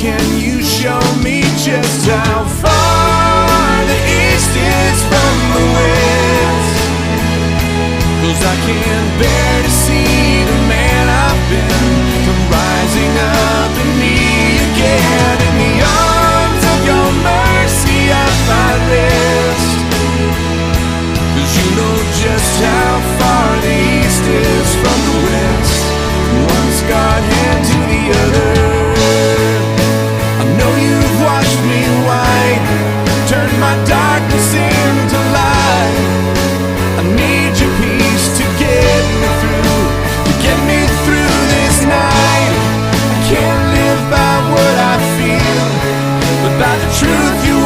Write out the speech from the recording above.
can you show me just how far the east is from the west? 'Cause I can't bear to see the man I've been from rising up in me again. In the arms of your mercy I find rest, 'cause you know just how far the east is from the west. One's got hand to the other. I know you've washed me white, turned my darkness into light. I need your peace to get me through this night. I can't live by what I feel, but by the truth you